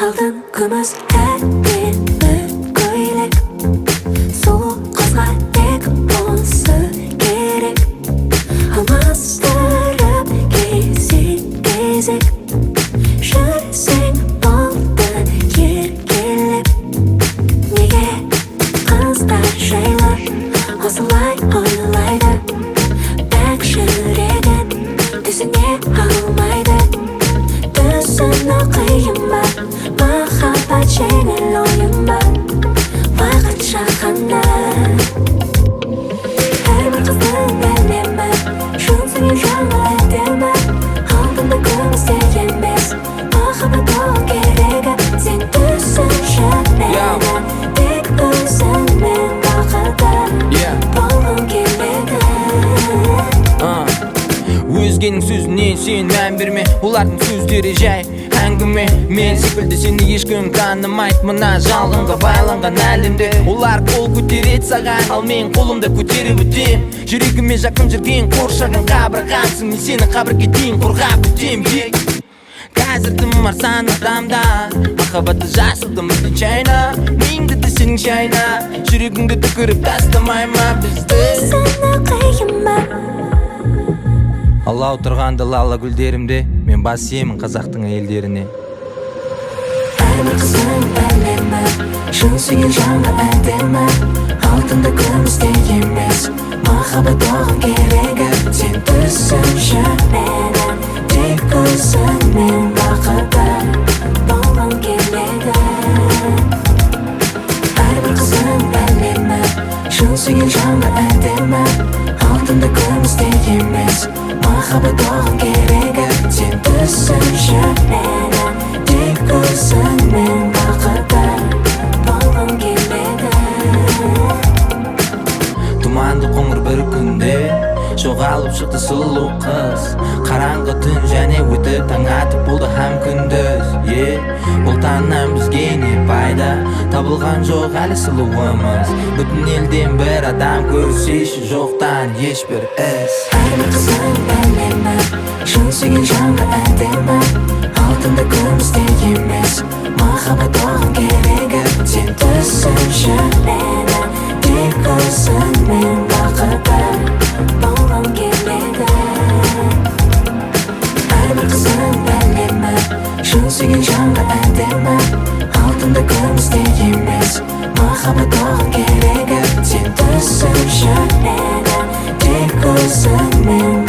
Алтын күміс әдемі көйлек, сұлу қызға тек осы керек. Алмастырып кезек-кезек, жүрсең болды еркелеп. Неге қыздар жайлы осылай ойлайды, бәк жүрегін түсіне алмайды. Түсіну қиын ба, махаббат жеңіл ойын ба, уақытша ғана. Әрбір қыздың әлемі, шын сүйген жаңа әдемі. Алтынды күмісте емес, махаббат ол керегі. Сен түсінші мені, тек өзіңмен бақыты болғым келеді. Өзгенің сөзіне сен мән берме, олардың сөздері жай әңгіме. Мен секілді сені ешкім танымайды мына жалғанға байланған әлемде. Олар қол көтереді саған, ал мен қолымда көтеріп өтем. Жүрегіме жақын жүрген қоршаған қабырғамсың, мен сені қабірге дейін қорғап өтем. Қазір тым арсан адамдар, махаббатты жасылды мүлден шайна. Миыңды да сенің шайна, жүрегіңді түкіріп тастамай ма бізді? Сені қиын ба? Алла отырғанды лала гүлдерімде, мен бас иемін қазақтың әйелдеріне. Әрбір қыздың әлемі, шын сүйген жаңа әдемі. Алтынды күмісте емес, махаббат оған керегі. Сен түсінші мені, тек өзіңмен бақыты болғым келеді. Әрбір қыздың әлемі, шын сүйген жаңа әдемі. Алтынды күмісте емес, махаббат оған керегі. Сен түсінші мені, тек өзіңмен бақыты болғым келеді. Тұманды қоңыр бір күнде жоғалып шықты сұлу қыз. Қараңғы түн және өтіп таң атып болды һәм күндіз. Бұл таңнан бізге не пайда, табылған жоқ әлі сұлуымыз. Бүтін елден бір адам көрсеші, жоқтан ешбір іс. Әрбір қыздың әлемі, шын сүйген жаңа әдемі. Алтынды күмісте емес, махаббат оған керегі. Сен түсінші мені, тек өзіңмен бақыты болғым келеді. Әрбір қыздың әлемі, шын сүйген жаңа әдемі. Алтынды күмісте емес, махаббат оған керегі. Сен түсінші мені, тек өзіңмен